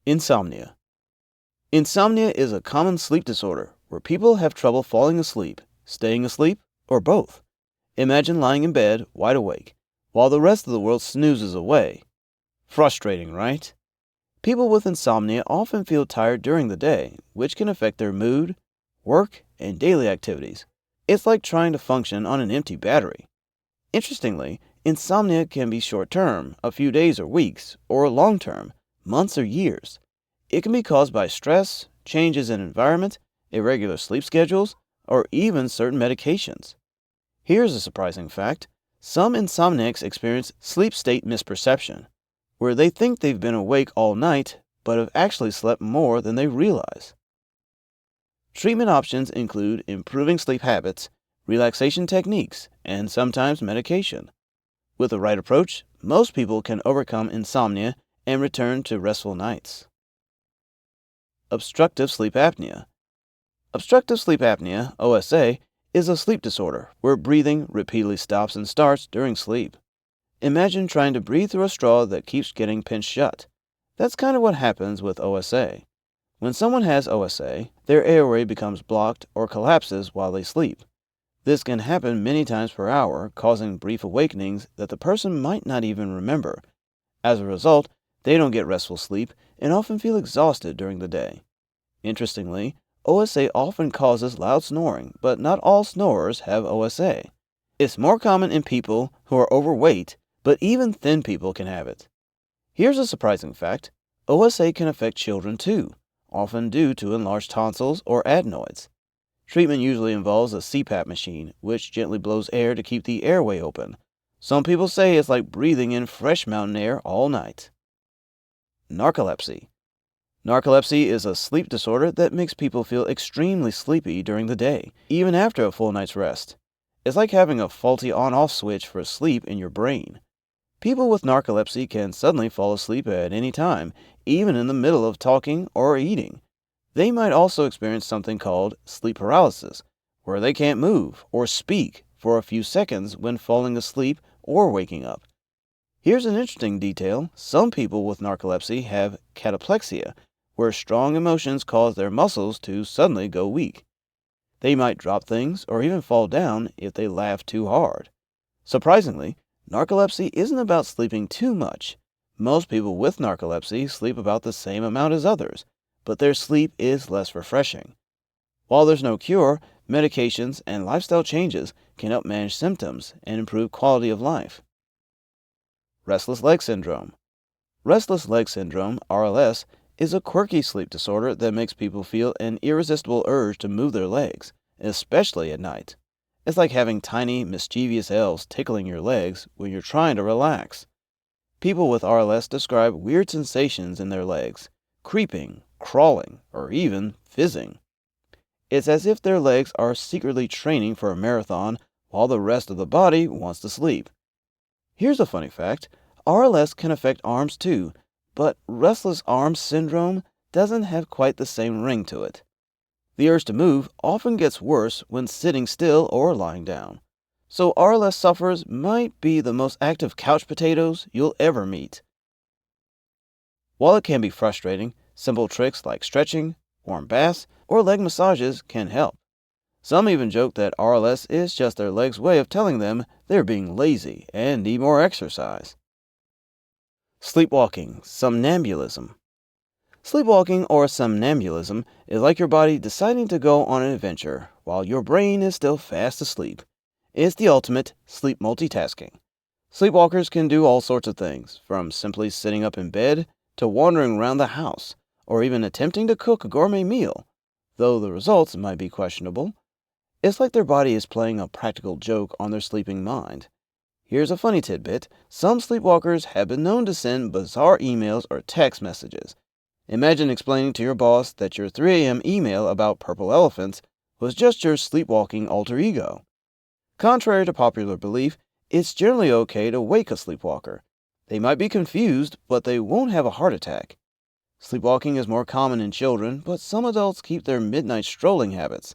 Insomnia. Insomnia is a common sleep disorder where people have trouble falling asleep, staying asleep, or both. Imagine lying in bed, wide awake, while the rest of the world snoozes away. Frustrating, right? People with insomnia often feel tired during the day, which can affect their mood, work, and daily activities. It's like trying to function on an empty battery. Interestingly, insomnia can be short term, a few days or weeks, or long term, months or years. It can be caused by stress, changes in environment, irregular sleep schedules, or even certain medications. Here's a surprising fact. Some insomniacs experience sleep state misperception, where they think they've been awake all night but have actually slept more than they realize. Treatment options include improving sleep habits, relaxation techniques, and sometimes medication. With the right approach, most people can overcome insomnia and return to restful nights. Obstructive sleep apnea. Obstructive sleep apnea, OSA, is a sleep disorder where breathing repeatedly stops and starts during sleep. Imagine trying to breathe through a straw that keeps getting pinched shut. That's kind of what happens with OSA. When someone has OSA, their airway becomes blocked or collapses while they sleep. This can happen many times per hour, causing brief awakenings that the person might not even remember. As a result, they don't get restful sleep and often feel exhausted during the day. Interestingly, OSA often causes loud snoring, but not all snorers have OSA. It's more common in people who are overweight, but even thin people can have it. Here's a surprising fact. OSA can affect children too, often due to enlarged tonsils or adenoids. Treatment usually involves a CPAP machine, which gently blows air to keep the airway open. Some people say it's like breathing in fresh mountain air all night. Narcolepsy. Narcolepsy is a sleep disorder that makes people feel extremely sleepy during the day, even after a full night's rest. It's like having a faulty on-off switch for sleep in your brain. People with narcolepsy can suddenly fall asleep at any time, even in the middle of talking or eating. They might also experience something called sleep paralysis, where they can't move or speak for a few seconds when falling asleep or waking up. Here's an interesting detail. Some people with narcolepsy have cataplexia, where strong emotions cause their muscles to suddenly go weak. They might drop things or even fall down if they laugh too hard. Surprisingly, narcolepsy isn't about sleeping too much. Most people with narcolepsy sleep about the same amount as others, but their sleep is less refreshing. While there's no cure, medications and lifestyle changes can help manage symptoms and improve quality of life. Restless leg syndrome. Restless leg syndrome, RLS, is a quirky sleep disorder that makes people feel an irresistible urge to move their legs, especially at night. It's like having tiny, mischievous elves tickling your legs when you're trying to relax. People with RLS describe weird sensations in their legs, creeping, crawling, or even fizzing. It's as if their legs are secretly training for a marathon while the rest of the body wants to sleep. Here's a funny fact. RLS can affect arms too, but restless arm syndrome doesn't have quite the same ring to it. The urge to move often gets worse when sitting still or lying down. So RLS sufferers might be the most active couch potatoes you'll ever meet. While it can be frustrating, simple tricks like stretching, warm baths, or leg massages can help. Some even joke that RLS is just their legs' way of telling them they're being lazy and need more exercise. Sleepwalking, somnambulism. Sleepwalking or somnambulism is like your body deciding to go on an adventure while your brain is still fast asleep. It's the ultimate sleep multitasking. Sleepwalkers can do all sorts of things, from simply sitting up in bed to wandering around the house, or even attempting to cook a gourmet meal, though the results might be questionable. It's like their body is playing a practical joke on their sleeping mind. Here's a funny tidbit. Some sleepwalkers have been known to send bizarre emails or text messages. Imagine explaining to your boss that your 3 a.m. email about purple elephants was just your sleepwalking alter ego. Contrary to popular belief, it's generally okay to wake a sleepwalker. They might be confused, but they won't have a heart attack. Sleepwalking is more common in children, but some adults keep their midnight strolling habits.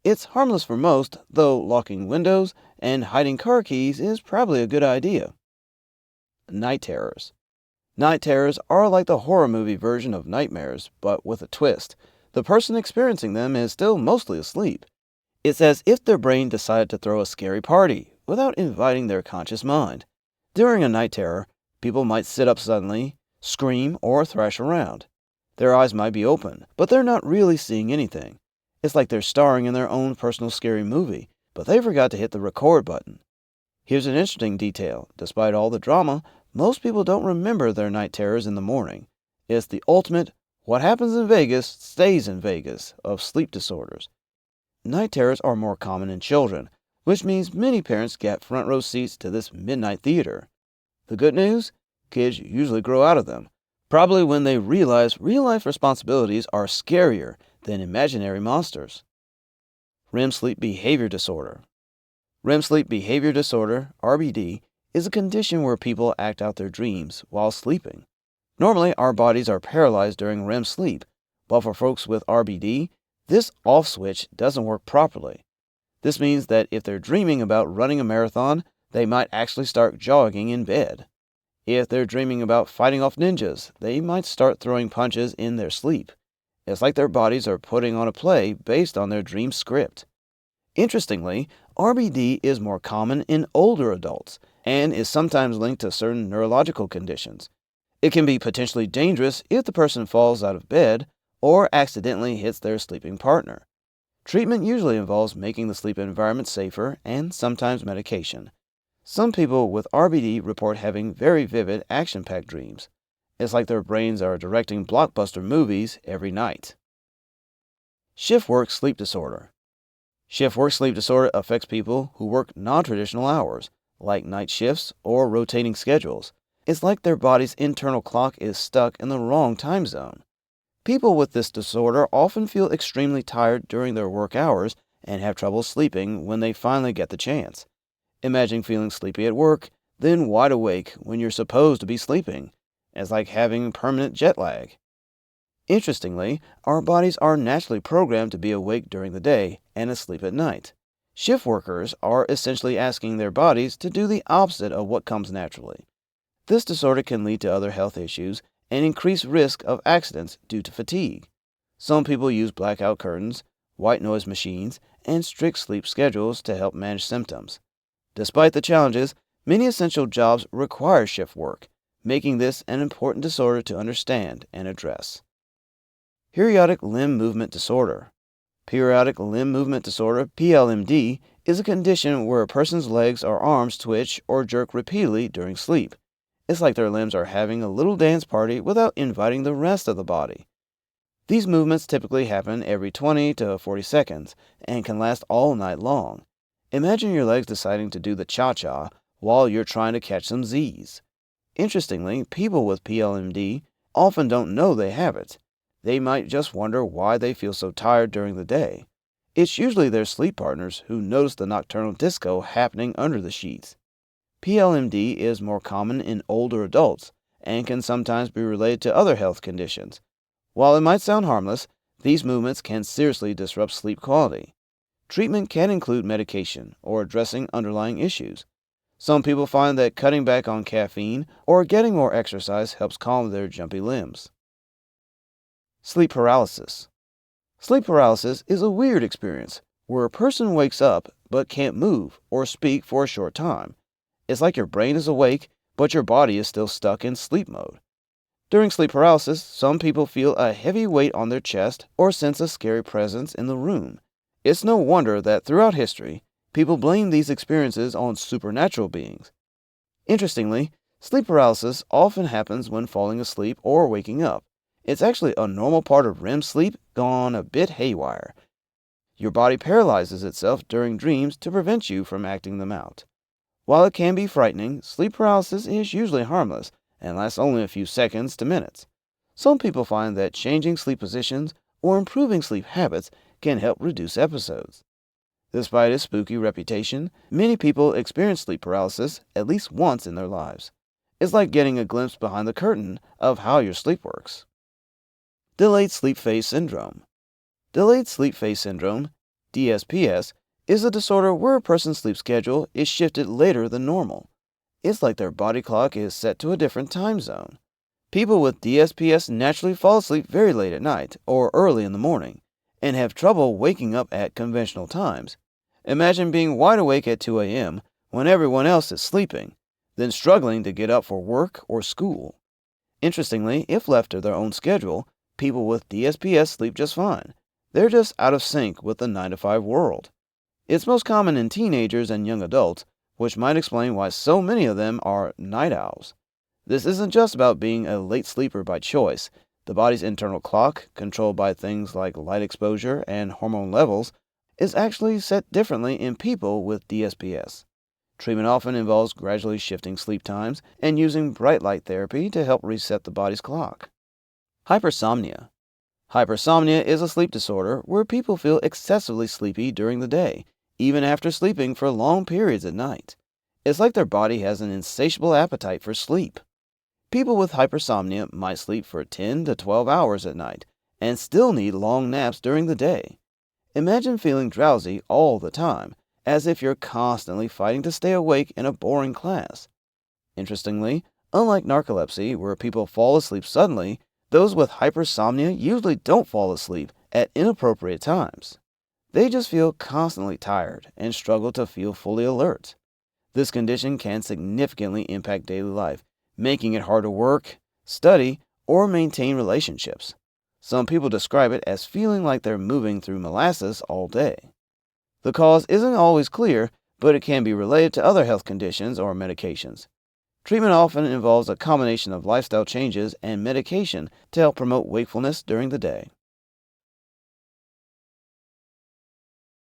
It's harmless for most, though locking windows and hiding car keys is probably a good idea. Night terrors. Night terrors are like the horror movie version of nightmares, but with a twist. The person experiencing them is still mostly asleep. It's as if their brain decided to throw a scary party without inviting their conscious mind. During a night terror, people might sit up suddenly, scream, or thrash around. Their eyes might be open, but they're not really seeing anything. It's like they're starring in their own personal scary movie, but they forgot to hit the record button. Here's an interesting detail. Despite all the drama, most people don't remember their night terrors in the morning. It's the ultimate, what happens in Vegas stays in Vegas, of sleep disorders. Night terrors are more common in children, which means many parents get front row seats to this midnight theater. The good news? Kids usually grow out of them, probably when they realize real-life responsibilities are scarier than imaginary monsters. REM sleep behavior disorder. REM sleep behavior disorder, RBD, is a condition where people act out their dreams while sleeping. Normally, our bodies are paralyzed during REM sleep, but for folks with RBD, this off switch doesn't work properly. This means that if they're dreaming about running a marathon, they might actually start jogging in bed. If they're dreaming about fighting off ninjas, they might start throwing punches in their sleep. It's like their bodies are putting on a play based on their dream script. Interestingly, RBD is more common in older adults and is sometimes linked to certain neurological conditions. It can be potentially dangerous if the person falls out of bed or accidentally hits their sleeping partner. Treatment usually involves making the sleep environment safer and sometimes medication. Some people with RBD report having very vivid, action-packed dreams. It's like their brains are directing blockbuster movies every night. Shift work sleep disorder. Shift work sleep disorder affects people who work non-traditional hours, like night shifts or rotating schedules. It's like their body's internal clock is stuck in the wrong time zone. People with this disorder often feel extremely tired during their work hours and have trouble sleeping when they finally get the chance. Imagine feeling sleepy at work, then wide awake when you're supposed to be sleeping. It's like having permanent jet lag. Interestingly, our bodies are naturally programmed to be awake during the day and asleep at night. Shift workers are essentially asking their bodies to do the opposite of what comes naturally. This disorder can lead to other health issues and increased risk of accidents due to fatigue. Some people use blackout curtains, white noise machines, and strict sleep schedules to help manage symptoms. Despite the challenges, many essential jobs require shift work, making this an important disorder to understand and address. Periodic limb movement disorder. Periodic limb movement disorder, PLMD, is a condition where a person's legs or arms twitch or jerk repeatedly during sleep. It's like their limbs are having a little dance party without inviting the rest of the body. These movements typically happen every 20 to 40 seconds and can last all night long. Imagine your legs deciding to do the cha-cha while you're trying to catch some Z's. Interestingly, people with PLMD often don't know they have it. They might just wonder why they feel so tired during the day. It's usually their sleep partners who notice the nocturnal disco happening under the sheets. PLMD is more common in older adults and can sometimes be related to other health conditions. While it might sound harmless, these movements can seriously disrupt sleep quality. Treatment can include medication or addressing underlying issues. Some people find that cutting back on caffeine or getting more exercise helps calm their jumpy limbs. Sleep paralysis. Sleep paralysis is a weird experience where a person wakes up but can't move or speak for a short time. It's like your brain is awake, but your body is still stuck in sleep mode. During sleep paralysis, some people feel a heavy weight on their chest or sense a scary presence in the room. It's no wonder that throughout history, people blame these experiences on supernatural beings. Interestingly, sleep paralysis often happens when falling asleep or waking up. It's actually a normal part of REM sleep gone a bit haywire. Your body paralyzes itself during dreams to prevent you from acting them out. While it can be frightening, sleep paralysis is usually harmless and lasts only a few seconds to minutes. Some people find that changing sleep positions or improving sleep habits can help reduce episodes. Despite its spooky reputation, many people experience sleep paralysis at least once in their lives. It's like getting a glimpse behind the curtain of how your sleep works. Delayed sleep phase syndrome. Delayed sleep phase syndrome, DSPS, is a disorder where a person's sleep schedule is shifted later than normal. It's like their body clock is set to a different time zone. People with DSPS naturally fall asleep very late at night or early in the morning and have trouble waking up at conventional times. Imagine being wide awake at 2 a.m. when everyone else is sleeping, then struggling to get up for work or school. Interestingly, if left to their own schedule, people with DSPS sleep just fine. They're just out of sync with the 9 to 5 world. It's most common in teenagers and young adults, which might explain why so many of them are night owls. This isn't just about being a late sleeper by choice. The body's internal clock, controlled by things like light exposure and hormone levels, is actually set differently in people with DSPS. Treatment often involves gradually shifting sleep times and using bright light therapy to help reset the body's clock. Hypersomnia. Hypersomnia is a sleep disorder where people feel excessively sleepy during the day, even after sleeping for long periods at night. It's like their body has an insatiable appetite for sleep. People with hypersomnia might sleep for 10 to 12 hours at night and still need long naps during the day. Imagine feeling drowsy all the time, as if you're constantly fighting to stay awake in a boring class. Interestingly, unlike narcolepsy, where people fall asleep suddenly, those with hypersomnia usually don't fall asleep at inappropriate times. They just feel constantly tired and struggle to feel fully alert. This condition can significantly impact daily life, making it hard to work, study, or maintain relationships. Some people describe it as feeling like they're moving through molasses all day. The cause isn't always clear, but it can be related to other health conditions or medications. Treatment often involves a combination of lifestyle changes and medication to help promote wakefulness during the day.